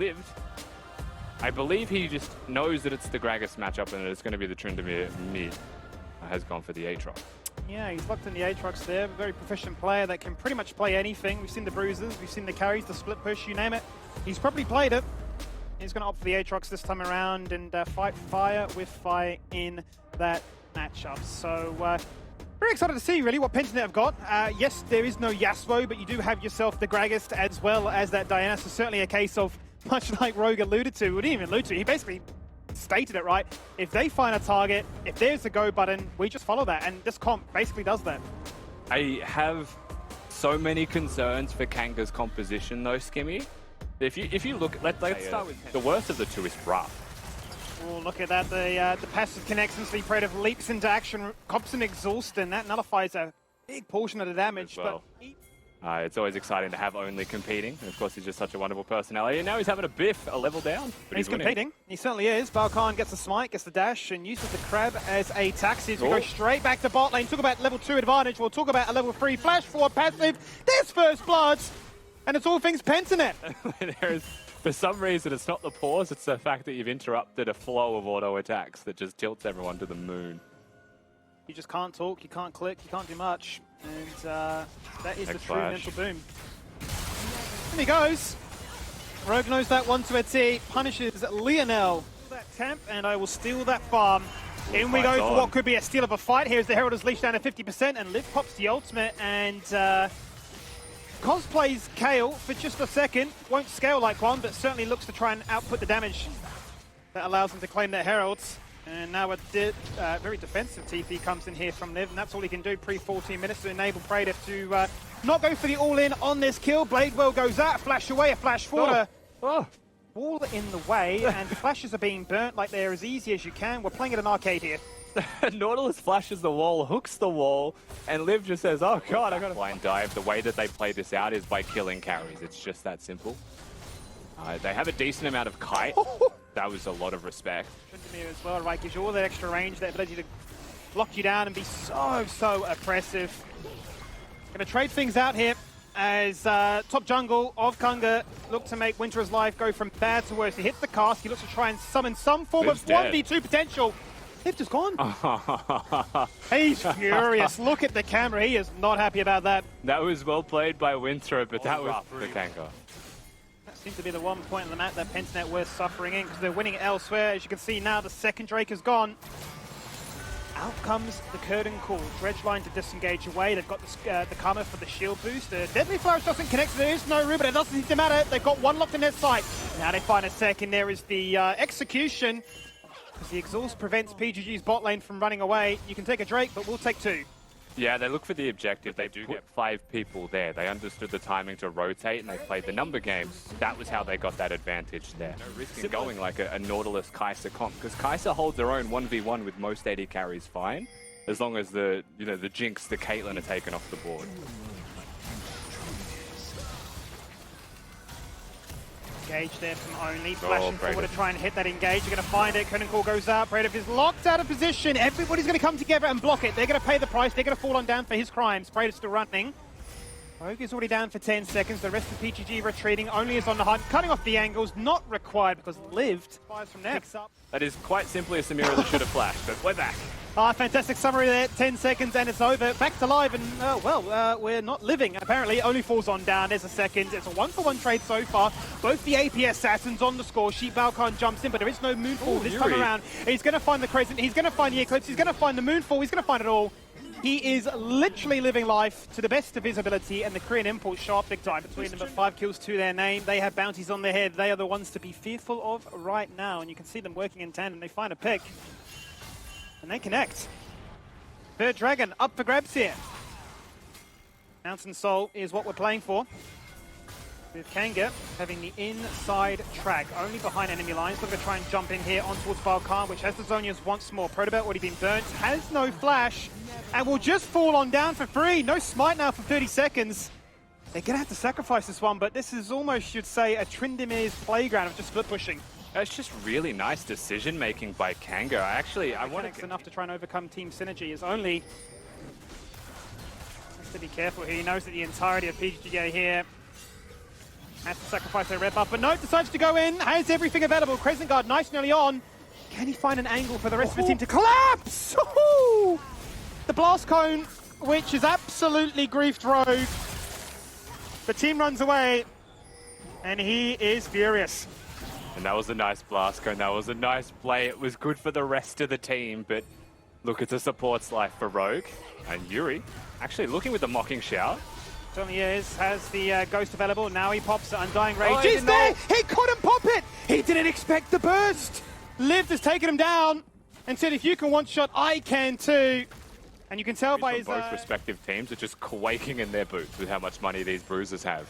lived. I believe he just knows that it's the Gragas matchup and it's going to be the Tryndamere mid. Has gone for the Aatrox. Yeah, he's locked in the Aatrox there. Very proficient player that can pretty much play anything. We've seen the bruises, we've seen the carries, the split push, you name it. He's probably played it. He's going to opt for the Aatrox this time around and fight fire with fire in that matchup. So, very excited to see, really, what Pentanet have got. Yes, there is no Yasuo, but you do have yourself the Gragas as well as that Diana. So certainly a case of, much like Rogue alluded to, well, didn't even allude to, he basically stated it, right? If they find a target, if there's a go button, we just follow that. And this comp basically does that. I have so many concerns for Kanga's composition, though, Skimmy. If you look, let's start with the worst of the two is Rough. Oh, look at that. The passive connects instantly. Praedyth leaps into action, cops an exhaust, and that nullifies a big portion of the damage. Well. But it's always exciting to have only competing. And of course, he's just such a wonderful personality. And now he's having a biff, a level down. But he's competing. He certainly is. BalKhan gets the smite, gets the dash, and uses the crab as a taxi. We go straight back to bot lane. Talk about level 2 advantage. We'll talk about a level 3 flash forward passive. There's first bloods. And it's all things Pentanet. For some reason, it's not the pause, it's the fact that you've interrupted a flow of auto attacks that just tilts everyone to the moon. You just can't talk, you can't click, you can't do much. And that is the true mental boom. And he goes. Rogue knows that one to a T, punishes Lionel. That temp, and I will steal that farm. In we go for what could be a steal of a fight. Here's the Herald is leashed down to 50%, and Liv pops the ultimate, and cosplays Kale for just a second. Won't scale like one, but certainly looks to try and output the damage that allows him to claim that Heralds. And now a very defensive TP comes in here from Liv, and that's all he can do pre-14 minutes to enable Praedyth to not go for the all-in on this kill. Bladewell goes out, flash away, a flash forward. Wall in the way, and flashes are being burnt like they're as easy as you can. We're playing at an arcade here. Nautilus flashes the wall, hooks the wall, and Liv just says, oh god, I got a blind dive. The way that they play this out is by killing carries. It's just that simple. They have a decent amount of kite. That was a lot of respect. Tryndamere as well, right? Gives you all that extra range, that ability to block you down and be so oppressive. Gonna trade things out here as top jungle of Kanga look to make Winter's life go from bad to worse. He hits the cast, he looks to try and summon some form of 1v2 potential. Liv just gone. He's furious. Look at the camera. He is not happy about that. That was well played by Winter, but that was the Kanga. That seems to be the one point on the map that Pentanet were suffering in because they're winning elsewhere. As you can see now, the second Drake is gone. Out comes the curtain call. Dredgeline to disengage away. They've got the Karma for the shield boost. The Deadly Flourish doesn't connect. There is no room, but it doesn't seem to matter. They've got one locked in their sight. Now they find a second. There is the execution. The exhaust prevents PGG's bot lane from running away. You can take a Drake, but we'll take 2. Yeah, they look for the objective. They do get 5 people there. They understood the timing to rotate, and they played the number game. That was how they got that advantage there. No risk in going like a Nautilus Kai'Sa comp, because Kai'Sa holds their own 1v1 with most AD carries fine, as long as the Jinx, the Caitlyn are taken off the board. Engage there from Only, flashing forward to try and hit that engage. You're going to find it. Curtain call goes out. Praedyth is locked out of position. Everybody's going to come together and block it. They're going to pay the price. They're going to fall on down for his crimes. Praedyth's still running. Rogue is already down for 10 seconds. The rest of PGG retreating. Only is on the hunt. Cutting off the angles. Not required because lived. Fires from there. That is quite simply a Samira that should have flashed, but we're back. Fantastic summary there. 10 seconds and it's over. Back to live and, we're not living. Apparently, only falls on down. There's a second. It's a 1-for-1 trade so far. Both the AP assassins on the score sheet. BalKhan jumps in, but there is no Moonfall this time around. He's going to find the Crescent. He's going to find the Eclipse. He's going to find the Moonfall. He's going to find it all. He is literally living life to the best of his ability, and the Korean impulse show up big time between them. But 5 kills to their name. They have bounties on their head. They are the ones to be fearful of right now, and you can see them working in tandem. They find a pick, and they connect. Third Dragon up for grabs here. Mountain Soul is what we're playing for. With Kanga having the inside track, only behind enemy lines. Looking to try and jump in here on towards BalKhan, which has the Zonias once more. Praedyth already been burnt, has no flash, and will just fall on down for free. No smite now for 30 seconds. They're going to have to sacrifice this one, but this is almost, you'd say, a Tryndamere's playground of just split pushing. It's just really nice decision-making by Kanga. I want to... enough to try and overcome team synergy. Is Only has to be careful here. He knows that the entirety of PGA here Has to sacrifice their red buff, but no, decides to go in, has everything available. Crescent Guard, nice and early on. Can he find an angle for the rest of his team to collapse? The blast cone, which is absolutely griefed Rogue. The team runs away, and he is furious. And that was a nice blast cone. That was a nice play. It was good for the rest of the team, but look, it's a support's life for Rogue. And Yuri actually looking with the mocking shout. Certainly is, has the Ghost available. Now he pops the Undying Rage. Oh, He's there! He couldn't pop it! He didn't expect the burst! Liv has taken him down and said, if you can one-shot, I can too. And you can tell by his... both respective teams are just quaking in their boots with how much money these bruisers have.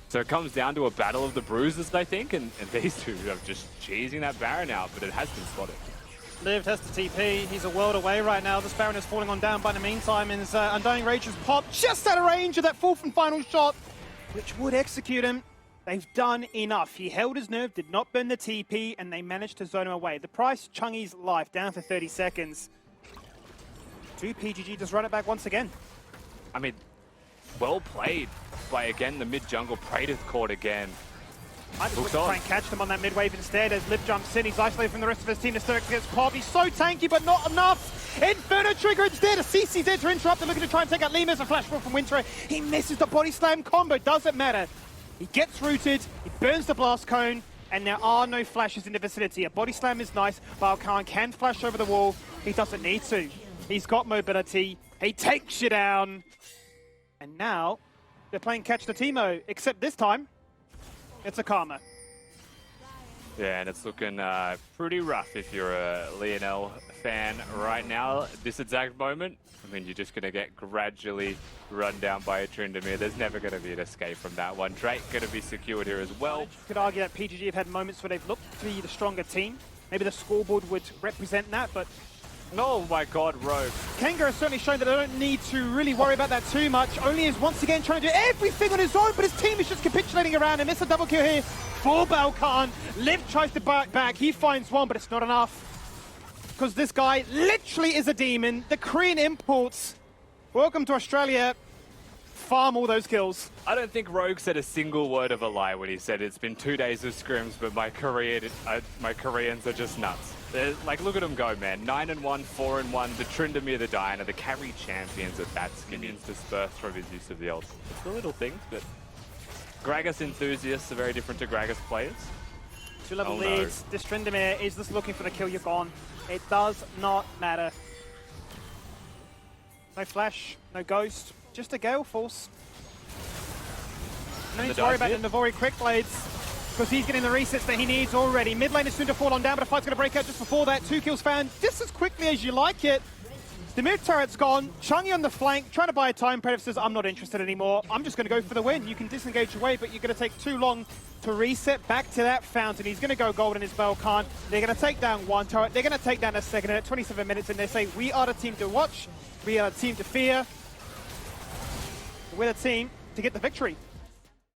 So it comes down to a battle of the bruisers, I think, and these two are just cheesing that Baron out, but it has been spotted. Liv has to TP. He's a world away right now. This Baron is falling on down, but in the meantime, his Undying Rage has popped just out of range of that fourth and final shot, which would execute him. They've done enough. He held his nerve, did not burn the TP, and they managed to zone him away. The price, Chungy's life, down to 30 seconds. 2PGG just run it back once again. I mean, well played by, again, the mid-jungle Praedyth caught again. I just try and catch them on that mid-wave instead as Liv jumps in. He's isolated from the rest of his team. The Sturks gets popped. He's so tanky, but not enough. Inferno Trigger instead. A CC's there to interrupt. They're looking to try and take out leemas. A flash ball from Winter. He misses the body slam combo. Doesn't matter. He gets rooted. He burns the blast cone. And there are no flashes in the vicinity. A body slam is nice. BalKhan can flash over the wall. He doesn't need to. He's got mobility. He takes you down. And now they're playing Catch the Teemo. Except this time, it's a Karma. Yeah, and it's looking pretty rough if you're a Lionel fan right now. This exact moment, I mean, you're just going to get gradually run down by a Tryndamere. There's never going to be an escape from that one. Drake going to be secured here as well. You could argue that PGG have had moments where they've looked to be the stronger team. Maybe the scoreboard would represent that, but... Oh my god, Rogue. Kanga has certainly shown that they don't need to really worry about that too much. Only is once again trying to do everything on his own, but his team is just capitulating around him. It's a double kill here for BalKhan. Liv tries to back back. He finds one, but it's not enough. Because this guy literally is a demon. The Korean imports, welcome to Australia, farm all those kills. I don't think Rogue said a single word of a lie when he said it's been 2 days of scrims, but my Koreans are just nuts. Like, look at them go, man. 9-1, 4-1, the Tryndamere, the Diana, the carry champions at that. Skimmy's dispersed from his use of the ult. It's the little things, but Gragas enthusiasts are very different to Gragas players. 2-level leads. No. This Tryndamere is just looking for the kill. You're gone. It does not matter. No flash, no ghost, just a Gale Force. No need to worry about the Navori Quick Blades, because he's getting the resets that he needs already. Mid lane is soon to fall on down, but a fight's going to break out just before that. 2 kills found just as quickly as you like it. The mid turret's gone. Chungy on the flank, trying to buy a time. Praedyth says, I'm not interested anymore. I'm just going to go for the win. You can disengage away, but you're going to take too long to reset back to that fountain. He's going to go golden as BalKhan. They're going to take down one turret. They're going to take down a second at 27 minutes, and they say, we are the team to watch. We are the team to fear. We're the team to get the victory.